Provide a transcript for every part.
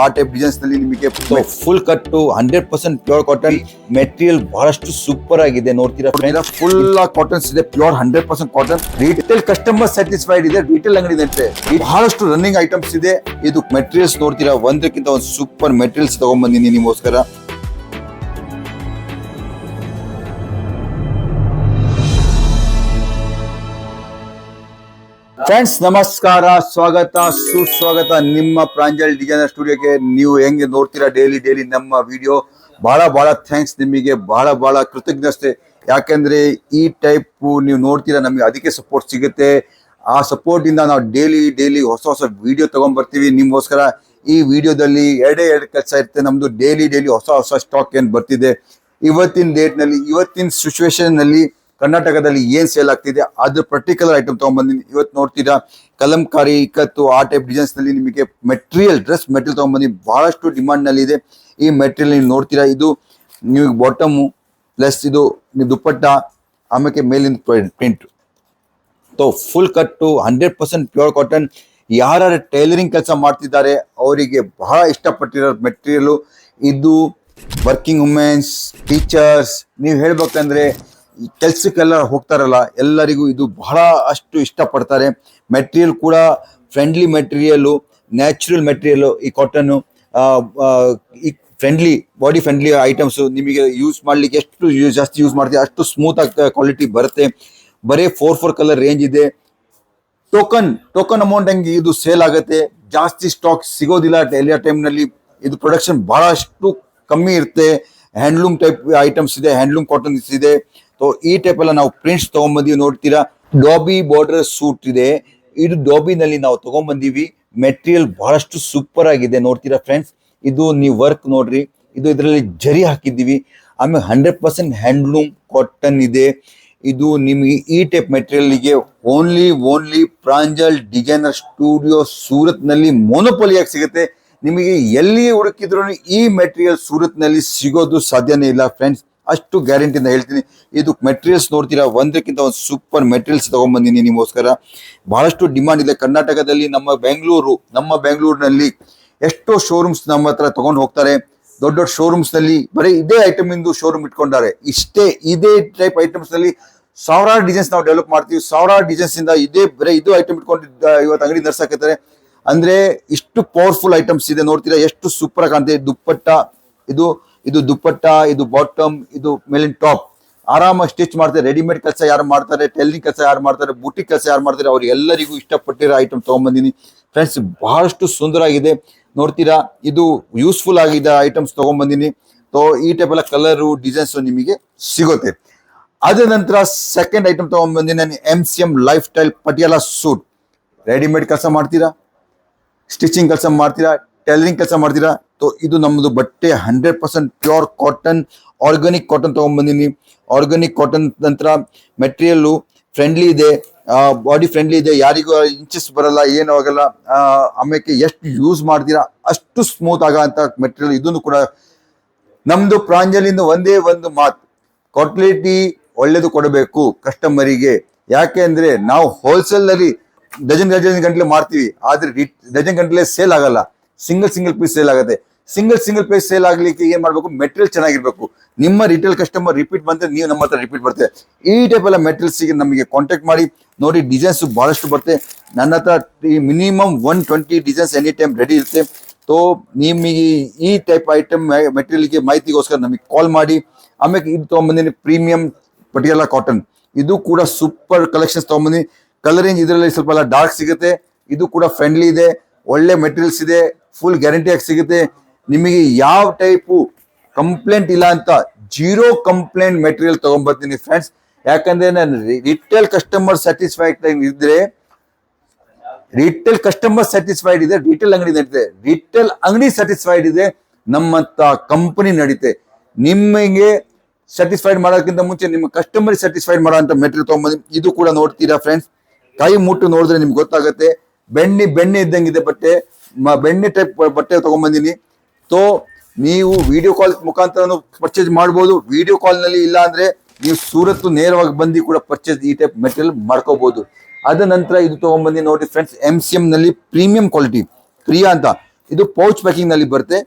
ಆ type designs ನಲ್ಲಿ ನಿಮಗೆ full cut 100% pure cotton material ಬಹಳಷ್ಟು ಸೂಪರ್ ಆಗಿದೆ. ನೋಡ್ತೀರಾ ಫುಲ್ ಕಾಟನ್ಸ್ ಇದೆ, pure 100% cotton. Retail customer satisfied ಇದೆ. ರಿಟೇಲ್ ಅಂಗಡಿ ಇದೆ, ಬಹಳಷ್ಟು ರನ್ನಿಂಗ್ ಐಟಮ್ಸ್ ಇದೆ. ಇದು ಮೆಟೀರಿಯಲ್ಸ್ ನೋಡ್ತೀರಾ, ಒಂದಕ್ಕಿಂತ ಒಂದು ಸೂಪರ್ ಮೆಟೀರಿಯಲ್ಸ್ ತಗೊಂಡ್ಬಂದಿನಿ ನಿಮಗೋಸ್ಕರ. ಫ್ರೆಂಡ್ಸ್ ನಮಸ್ಕಾರ, ಸ್ವಾಗತ ಸುಸ್ವಾಗತ ನಿಮ್ಮ ಪ್ರಾಂಜಲ್ ಡಿಸೈನರ್ ಸ್ಟುಡಿಯೋಗೆ. ನೀವು ಹೆಂಗೆ ನೋಡ್ತೀರಾ ಡೈಲಿ ನಮ್ಮ ವಿಡಿಯೋ, ಬಹಳ ಥ್ಯಾಂಕ್ಸ್ ನಿಮಗೆ, ಬಹಳ ಕೃತಜ್ಞತೆ. ಯಾಕೆಂದ್ರೆ ಈ ಟೈಪ್ ನೀವು ನೋಡ್ತೀರಾ, ನಮಗೆ ಅದಕ್ಕೆ ಸಪೋರ್ಟ್ ಸಿಗುತ್ತೆ. ಆ ಸಪೋರ್ಟ್ ಇಂದ ನಾವು ಡೈಲಿ ಹೊಸ ವಿಡಿಯೋ ತಗೊಂಡ್ ಬರ್ತೀವಿ ನಿಮ್ಗೋಸ್ಕರ. ಈ ವಿಡಿಯೋದಲ್ಲಿ ಎರಡೇ ಕೆಲಸ ಇರುತ್ತೆ ನಮ್ದು. ಡೈಲಿ ಹೊಸ ಸ್ಟಾಕ್ ಏನ್ ಬರ್ತಿದೆ, ಇವತ್ತಿನ ಡೇಟ್ ನಲ್ಲಿ, ಇವತ್ತಿನ ಸಿಚುವೇಶನ್ ನಲ್ಲಿ ಕರ್ನಾಟಕದಲ್ಲಿ ಏನ್ ಸೇಲ್ ಆಗ್ತಿದೆ ಅದ್ರ ಪರ್ಟಿಕ್ಯುಲರ್ ಐಟಮ್ ತಗೊಂಡ್ಬಂದಿನಿ. ಇವತ್ತು ನೋಡ್ತೀರಾ ಕಲಂಕಾರಿ ಇಕ್ಕತ್ತು ಆ ಟೈಪ್ ಡಿಸೈನ್ಸ್ ನಲ್ಲಿ ನಿಮಗೆ ಡ್ರೆಸ್ ಮೆಟೀರಿಯಲ್ ತಗೊಂಡ್ಬಂದಿ, ಬಹಳಷ್ಟು ಡಿಮಾಂಡ್ ನಲ್ಲಿ ಇದೆ. ಈ ಮೆಟೀರಿಯಲ್ ನೀವು ನೋಡ್ತೀರಾ, ಇದು ನೀವು ಬಾಟಮ್ ಪ್ಲಸ್ ಇದು ನೀವು ದುಪ್ಪಟ್ಟ, ಆಮೇಲೆ ಮೇಲಿನ ಪ್ರಿಂಟ್. ಫುಲ್ ಕಟ್ಟು 100% ಪ್ಯೂರ್ ಕಾಟನ್. ಯಾರು ಟೈಲರಿಂಗ್ ಕೆಲಸ ಮಾಡ್ತಿದ್ದಾರೆ ಅವರಿಗೆ ಬಹಳ ಇಷ್ಟಪಟ್ಟಿರೋ ಮೆಟೀರಿಯಲ್ ಇದು. ವರ್ಕಿಂಗ್ ವುಮೆನ್ಸ್, ಟೀಚರ್ಸ್, ನೀವು ಹೇಳ್ಬೇಕಂದ್ರೆ ಕೆಲ್ಸಕ್ಕೆಲ್ಲ ಹೋಗ್ತಾರಲ್ಲ, ಎಲ್ಲರಿಗೂ ಇದು ಬಹಳ ಅಷ್ಟು ಇಷ್ಟಪಡ್ತಾರೆ. ಮೆಟೀರಿಯಲ್ ಕೂಡ ಫ್ರೆಂಡ್ಲಿ ಮೆಟೀರಿಯಲ್, ನ್ಯಾಚುರಲ್ ಮೆಟೀರಿಯಲ್. ಈ ಕಾಟನ್ ಈ ಫ್ರೆಂಡ್ಲಿ, ಬಾಡಿ ಫ್ರೆಂಡ್ಲಿ ಐಟಮ್ಸ್. ನಿಮಗೆ ಯೂಸ್ ಮಾಡ್ಲಿಕ್ಕೆ ಎಷ್ಟು ಜಾಸ್ತಿ ಯೂಸ್ ಮಾಡ್ತೀವಿ ಅಷ್ಟು ಸ್ಮೂತ್ ಆಗಿ ಕ್ವಾಲಿಟಿ ಬರುತ್ತೆ. ಬರೀ 4 ಕಲರ್ ರೇಂಜ್ ಇದೆ. ಟೋಕನ್ ಅಮೌಂಟ್ ಹಂಗೆ ಇದು ಸೇಲ್ ಆಗುತ್ತೆ. ಜಾಸ್ತಿ ಸ್ಟಾಕ್ ಸಿಗೋದಿಲ್ಲ ಎಲ್ಲ ಟೈಮ್ನಲ್ಲಿ. ಇದು ಪ್ರೊಡಕ್ಷನ್ ಬಹಳಷ್ಟು ಕಮ್ಮಿ ಇರುತ್ತೆ. ಹ್ಯಾಂಡ್ಲೂಮ್ ಟೈಪ್ ಐಟಮ್ಸ್ ಇದೆ, ಹ್ಯಾಂಡ್ಲೂಮ್ ಕಾಟನ್ಸ್ ಇದೆ. ಈ ಟೈಪ್ ಎಲ್ಲ ನಾವು ಪ್ರಿಂಟ್ಸ್ ತಗೊಂಡ್ಬಂದೀವಿ. ನೋಡ್ತೀರಾ ಡಾಬಿ ಬಾರ್ಡರ್ ಸೂಟ್ ಇದೆ. ಇದು ಡಾಬಿನಲ್ಲಿ ನಾವು ತಗೊಂಡ್ಬಂದೀವಿ. ಮೆಟೀರಿಯಲ್ ಬಹಳಷ್ಟು ಸೂಪರ್ ಆಗಿದೆ. ನೋಡ್ತೀರಾ ಫ್ರೆಂಡ್ಸ್, ಇದು ನೀವು ವರ್ಕ್ ನೋಡ್ರಿ, ಇದು ಇದರಲ್ಲಿ ಜರಿ ಹಾಕಿದ್ದೀವಿ. ಆಮೇಲೆ 100% ಹ್ಯಾಂಡ್ಲೂಮ್ ಕಾಟನ್ ಇದೆ. ಇದು ನಿಮಗೆ ಈ ಟೈಪ್ ಮೆಟೀರಿಯಲ್ಗೆ only Pranjal designer studio Surat ನಲ್ಲಿ ಮೊನೋಪೊಲಿಯಾಗಿ ಸಿಗುತ್ತೆ. ನಿಮಗೆ ಎಲ್ಲಿ ಹುಡುಕಿದ್ರು ಈ ಮೆಟೀರಿಯಲ್ ಸೂರತ್ ನಲ್ಲಿ ಸಿಗೋದು ಸಾಧ್ಯನೇ ಇಲ್ಲ ಫ್ರೆಂಡ್ಸ್, ಅಷ್ಟು ಗ್ಯಾರಂಟಿಯಿಂದ ಹೇಳ್ತೀನಿ. ಇದು ಮೆಟೀರಿಯಲ್ಸ್ ನೋಡ್ತೀರಾ, ಒಂದಕ್ಕಿಂತ ಒಂದು ಸೂಪರ್ ಮೆಟೀರಿಯಲ್ಸ್ ತಗೊಂಡ್ಬಂದಿನಿ ನಿಮಗೋಸ್ಕರ. ಬಹಳಷ್ಟು ಡಿಮಾಂಡ್ ಇದೆ ಕರ್ನಾಟಕದಲ್ಲಿ. ನಮ್ಮ ಬೆಂಗಳೂರಿನಲ್ಲಿ ಎಷ್ಟೋ ಶೋರೂಮ್ಸ್ ನಮ್ಮ ಹತ್ರ ತಗೊಂಡು ಹೋಗ್ತಾರೆ. ದೊಡ್ಡ ಶೋರೂಮ್ಸ್ ನಲ್ಲಿ ಬರೀ ಇದೇ ಐಟಮ್ ಇಂದು ಶೋರೂಮ್ ಇಟ್ಕೊಂಡಾರೆ. ಇದೇ ಟೈಪ್ ಐಟಮ್ಸ್ ನಲ್ಲಿ ಸಾವಿರಾರು ಡಿಸೈನ್ಸ್ ನಾವು ಡೆವಲಪ್ ಮಾಡ್ತೀವಿ. ಸಾವಿರಾರು ಡಿಸೈನ್ಸ್ ಇಂದ ಇದು ಐಟಮ್ ಇಟ್ಕೊಂಡು ಇವತ್ತು ಅಂಗಡಿ ನಡ್ಸಾಕತ್ತಾರೆ. ಅಂದ್ರೆ ಇಷ್ಟು ಪವರ್ಫುಲ್ ಐಟಮ್ಸ್ ಇದೆ. ನೋಡ್ತೀರಾ ಎಷ್ಟು ಸೂಪರ್ ಆಗಿ ಕಾಣ್ತಿದೆ. ದುಪ್ಪಟ್ಟ, ಇದು ದುಪ್ಪಟ್ಟ, ಇದು ಬಾಟಮ್, ಇದು ಮೇಲಿನ ಟಾಪ್. ಆರಾಮಾಗಿ ಸ್ಟಿಚ್ ಮಾಡ್ತಾರೆ. ರೆಡಿಮೇಡ್ ಕೆಲಸ ಯಾರು ಮಾಡ್ತಾರೆ, ಟೈಲರಿಂಗ್ ಕೆಲಸ ಯಾರು ಮಾಡ್ತಾರೆ, ಬುಟಿಕ್ ಕೆಲಸ ಯಾರು ಮಾಡ್ತಾರೆ, ಅವ್ರು ಎಲ್ಲರಿಗೂ ಇಷ್ಟಪಟ್ಟಿರೋ ಐಟಮ್ ತಗೊಂಡ್ಬಂದಿನಿ ಫ್ರೆಂಡ್ಸ್. ಬಹಳಷ್ಟು ಸುಂದರವಾಗಿದೆ. ನೋಡ್ತೀರಾ, ಇದು ಯೂಸ್ಫುಲ್ ಆಗಿದೆ ಐಟಮ್ಸ್ ತಗೊಂಡ್ಬಂದಿನಿ. ಈ ಟೈಪ್ ಎಲ್ಲ ಕಲರು ಡಿಸೈನ್ಸ್ ನಿಮಗೆ ಸಿಗುತ್ತೆ. ಅದ ನಂತರ ಸೆಕೆಂಡ್ ಐಟಮ್ ತಗೊಂಡ್ಬಂದಿನಿ ನಾನು, MCM lifestyle Patiala suit. Readymade ಕೆಲಸ ಮಾಡ್ತೀರಾ, ಸ್ಟಿಚಿಂಗ್ ಕೆಲಸ ಮಾಡ್ತೀರಾ, ಟೈಲರಿಂಗ್ ಕೆಲಸ ಮಾಡ್ತೀರಾ, ಇದು ನಮ್ಮದು ಬಟ್ಟೆ 100% ಪ್ಯೂರ್ ಕಾಟನ್, ಆರ್ಗಾನಿಕ್ ಕಾಟನ್ ತಗೊಂಡ್ಬಂದಿನಿ. ಆರ್ಗಾನಿಕ್ ಕಾಟನ್ ನಂತರ ಮೆಟೀರಿಯಲ್ ಫ್ರೆಂಡ್ಲಿ ಇದೆ, ಬಾಡಿ ಫ್ರೆಂಡ್ಲಿ ಇದೆ. ಯಾರಿಗೂ ಇಂಚಸ್ ಬರಲ್ಲ, ಏನೂ ಆಗಲ್ಲ. ಆಮೇಲೆ ಎಷ್ಟು ಯೂಸ್ ಮಾಡ್ತೀರಾ ಅಷ್ಟು ಸ್ಮೂತ್ ಆಗಂತ ಮೆಟೀರಿಯಲ್. ಇದನ್ನು ಕೂಡ ನಮ್ದು ಪ್ರಾಂಜಲಿಂದ ಒಂದೇ ಒಂದು ಮಾತು, ಕ್ವಾಲಿಟಿ ಒಳ್ಳೇದು ಕೊಡಬೇಕು ಕಸ್ಟಮರಿಗೆ. ಯಾಕೆ ಅಂದ್ರೆ ನಾವು ಹೋಲ್ಸೇಲ್ ನಲ್ಲಿ ಡಜನ್ ಗಂಟಲೆ ಮಾಡ್ತೀವಿ, ಆದ್ರೆ ಡಜನ್ ಗಂಟಲೆ ಸೇಲ್ ಆಗಲ್ಲ. ಸಿಂಗಲ್ ಪೀಸ್ ಸೇಲ್ ಆಗುತ್ತೆ. ಸಿಂಗಲ್ ಪೀಸ್ ಸೇಲ್ ಆಗ್ಲಿಕ್ಕೆ ಏನ್ ಮಾಡ್ಬೇಕು, ಮೆಟೀರಿಯಲ್ ಚೆನ್ನಾಗಿರ್ಬೇಕು. ನಿಮ್ಮ ರಿಟೇಲ್ ಕಸ್ಟಮರ್ ರಿಪೀಟ್ ಬಂದ್ರೆ ನೀವು ನಮ್ಮ ಹತ್ರ ರಿಪೀಟ್ ಬರ್ತೇವೆ. ಈ ಟೈಪ್ ಎಲ್ಲ ಮೆಟೀರಿಯಲ್ಸ್ ನಮಗೆ ಕಾಂಟ್ಯಾಕ್ಟ್ ಮಾಡಿ. ನೋಡಿ ಡಿಸೈನ್ಸ್ ಬಹಳಷ್ಟು ಬರುತ್ತೆ ನನ್ನ ಹತ್ರ. Minimum 120 designs any time ready ಇರುತ್ತೆ. ನಿಮಗೆ ಈ ಟೈಪ್ ಐಟಮ್ ಮೆಟೀರಿಯಲ್ಗೆ ಮಾಹಿತಿಗೋಸ್ಕರ ನಮಗೆ ಕಾಲ್ ಮಾಡಿ. ಆಮೇಲೆ ಇದು ತಗೊಂಡ್ಬಂದಿನಿ ಪ್ರೀಮಿಯಂ ಪಟಿಯಾಲ ಕಾಟನ್. ಇದು ಕೂಡ ಸೂಪರ್ ಕಲೆಕ್ಷನ್ಸ್ ತಗೊಂಡ್ಬಂದಿನಿ. ಕಲರ್ ರೇಂಜ್ ಇದರಲ್ಲಿ ಸ್ವಲ್ಪ ಎಲ್ಲ ಡಾರ್ಕ್ ಸಿಗುತ್ತೆ. ಇದು ಕೂಡ ಫ್ರೆಂಡ್ಲಿ ಇದೆ, ಒಳ್ಳೆ ಮೆಟೀರಿಯಲ್ಸ್ ಇದೆ, ಫುಲ್ ಗ್ಯಾರಂಟಿಯಾಗಿ ಸಿಗುತ್ತೆ. ನಿಮಗೆ ಯಾವ ಟೈಪು ಕಂಪ್ಲೇಂಟ್ ಇಲ್ಲ ಅಂತ 0 ಕಂಪ್ಲೇಂಟ್ ಮೆಟೀರಿಯಲ್ ತಗೊಂಡ್ಬರ್ತೀನಿ ಫ್ರೆಂಡ್ಸ್. ಯಾಕಂದ್ರೆ ನಾನು ರಿಟೇಲ್ ಕಸ್ಟಮರ್ ಸ್ಯಾಟಿಸ್ಫೈಡ್ ಇದ್ರೆ, ರಿಟೇಲ್ ಕಸ್ಟಮರ್ ಸ್ಯಾಟಿಸ್ಫೈಡ್ ಇದೆ, ರಿಟೇಲ್ ಅಂಗಡಿ ನಡೀತೆ. ರಿಟೇಲ್ ಅಂಗಡಿ ಸ್ಯಾಟಿಸ್ಫೈಡ್ ಇದೆ, ನಮ್ಮಂತ ಕಂಪನಿ ನಡೀತೆ. ನಿಮಗೆ ಸ್ಯಾಟಿಸ್ಫೈಡ್ ಮಾಡೋಕ್ಕಿಂತ ಮುಂಚೆ ನಿಮ್ಮ ಕಸ್ಟಮರ್ ಸ್ಯಾಟಿಸ್ಫೈಡ್ ಮಾಡೋ ಅಂತ ಮೆಟೀರಿಯಲ್ ತಗೊಂಡ್ಬಂದಿ. ಇದು ಕೂಡ ನೋಡ್ತೀರಾ ಫ್ರೆಂಡ್ಸ್, ಕೈ ಮುಟ್ಟು ನೋಡಿದ್ರೆ ನಿಮ್ಗೆ ಗೊತ್ತಾಗುತ್ತೆ. ಬೆಣ್ಣೆ ಇದ್ದಂಗಿದೆ ಬಟ್ಟೆ, ಬೆಣ್ಣೆ ಟೈಪ್ ಬಟ್ಟೆ ತಗೊಂಡ್ಬಂದಿನಿ. ನೀವು ವಿಡಿಯೋ ಕಾಲ್ ಮುಖಾಂತರ ಪರ್ಚೇಸ್ ಮಾಡ್ಬೋದು. ವಿಡಿಯೋ ಕಾಲ್ ನಲ್ಲಿ ಇಲ್ಲ ಅಂದ್ರೆ ನೀವು ಸೂರತ್ ನೇರವಾಗಿ ಬಂದು ಕೂಡ ಪರ್ಚೇಸ್ ಈ ಟೈಪ್ ಮೆಟೀರಿಯಲ್ ಮಾಡ್ಕೋಬಹುದು. ಅದ ನಂತರ ಇದು ತಗೊಂಡ್ಬಂದಿ ನೋಡಿ ಫ್ರೆಂಡ್ಸ್, MCM ನಲ್ಲಿ ಪ್ರೀಮಿಯಂ ಕ್ವಾಲಿಟಿ ಪ್ರಿಯಾ ಅಂತ ಇದು ಪೌಚ್ ಪ್ಯಾಕಿಂಗ್ ನಲ್ಲಿ ಬರುತ್ತೆ.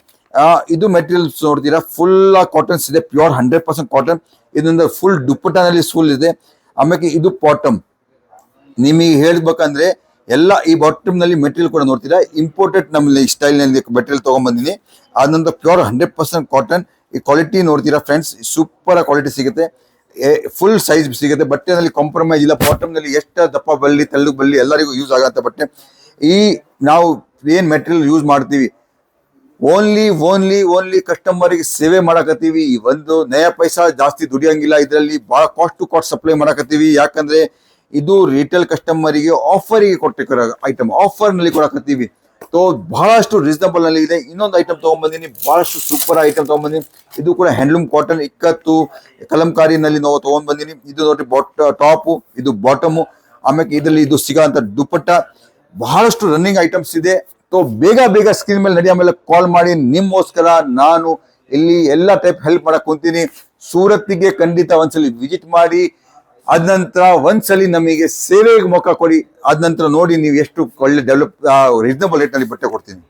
ಇದು ಮೆಟೀರಿಯಲ್ಸ್ ನೋಡ್ತೀರಾ ಫುಲ್ ಕಾಟನ್ಸ್ ಇದೆ, ಪ್ಯೂರ್ 100% ಕಾಟನ್. ಇದರಿಂದ ಫುಲ್ ದುಪ್ಪಟ್ಟನಲ್ಲಿ ಫುಲ್ ಇದೆ. ಆಮೇಲೆ ಇದು ಬಾಟಮ್, ನಿಮಗೆ ಹೇಳ್ಬೇಕಂದ್ರೆ ಎಲ್ಲ ಈ ಬಾಟಮ್ ನಲ್ಲಿ ಮೆಟೀರಿಯಲ್ ಕೂಡ ನೋಡ್ತೀರಾ ಇಂಪೋರ್ಟೆಡ್ ನಮ್ಮಲ್ಲಿ ಸ್ಟೈಲ್ ನಲ್ಲಿ ಮೆಟೀರಿಯಲ್ ತಗೊಂಡ್ಬಂದಿನಿ. ಆನಂತರ ಪ್ಯೂರ್ 100% ಕಾಟನ್. ಈ ಕ್ವಾಲಿಟಿ ನೋಡ್ತೀರಾ ಫ್ರೆಂಡ್ಸ್, ಸೂಪರ್ ಕ್ವಾಲಿಟಿ ಸಿಗುತ್ತೆ, ಫುಲ್ ಸೈಜ್ ಸಿಗುತ್ತೆ. ಬಟ್ಟೆನಲ್ಲಿ ಕಾಂಪ್ರಮೈಸ್ ಇಲ್ಲ. ಬಾಟಮ್ ನಲ್ಲಿ ಎಷ್ಟು ದಪ್ಪ ಬಳ್ಳಿ ತೆಳ್ಳಗೆ ಬಳ್ಳಿ ಎಲ್ಲರಿಗೂ ಯೂಸ್ ಆಗಂತ ಬಟ್ಟೆ. ಈ ನಾವು ಏನ್ ಮೆಟೀರಿಯಲ್ ಯೂಸ್ ಮಾಡ್ತೀವಿ ಓನ್ಲಿ ಕಸ್ಟಮರ್ಗೆ ಸೇವೆ ಮಾಡಕತ್ತೀವಿ. ಒಂದು ನಯ ಪೈಸಾ ಜಾಸ್ತಿ ದುಡಿಯಂಗಿಲ್ಲ. ಇದರಲ್ಲಿ ಬಹಳ ಕಾಸ್ಟ್ ಟು ಕಾಸ್ಟ್ ಸಪ್ಲೈ ಮಾಡಕತ್ತೀವಿ. ಯಾಕಂದ್ರೆ ಇದು ರಿಟೇಲ್ ಕಸ್ಟಮರಿಗೆ ಆಫರ್ಗೆ ಕೊಟ್ಟಿರೋ ಐಟಮ್, ಆಫರ್ ನಲ್ಲಿ ಕೊಡಕತ್ತೀವಿ. ಸೊ ಬಹಳಷ್ಟು ರೀಸನಬಲ್ ನಲ್ಲಿ ಇದೆ. ಇನ್ನೊಂದು ಐಟಮ್ ತಗೊಂಡ್ಬಂದಿನಿ, ಬಹಳಷ್ಟು ಸೂಪರ್ ಐಟಮ್ ತಗೊಂಡ್ಬಂದಿನಿ. ಇದು ಕೂಡ ಹ್ಯಾಂಡ್ಲೂಮ್ ಕಾಟನ್ ಇಕ್ಕತ್ತು ಕಲಂಕಾರಿನಲ್ಲಿ ನಾವು ತಗೊಂಡ್ಬಂದಿನಿ. ಇದು ನೋಡಿ ಟಾಪ್, ಇದು ಬಾಟಮ್. ಆಮೇಲೆ ಇದರಲ್ಲಿ ಇದು ಸಿಗೋಂತ ದುಪ್ಪಟ್ಟ, ಬಹಳಷ್ಟು ರನ್ನಿಂಗ್ ಐಟಮ್ಸ್ ಇದೆ. ಸೊ ಬೇಗ ಸ್ಕ್ರೀನ್ ಮೇಲೆ ನಡಿ, ಆಮೇಲೆ ಕಾಲ್ ಮಾಡಿ. ನಿಮ್ಗೋಸ್ಕರ ನಾನು ಇಲ್ಲಿ ಎಲ್ಲ ಟೈಪ್ ಹೆಲ್ಪ್ ಮಾಡಕ್ ಕುಂತೀನಿ. ಸೂರತ್ಗೆ ಖಂಡಿತ ಒಂದ್ಸಲಿ ವಿಸಿಟ್ ಮಾಡಿ. ಅದ ನಂತರ ಒಂದ್ಸಲಿ ನಮಗೆ ಸೇವೆಗೆ ಮೊಕ್ಕ ಕೊಡಿ. ಅದ ನಂತರ ನೋಡಿ ನೀವು ಎಷ್ಟು ಒಳ್ಳೆ ಡೆವಲಪ್ ರೀಸನಬಲ್ ರೇಟ್ ನಲ್ಲಿ ಬಟ್ಟೆ ಕೊಡ್ತೀನಿ.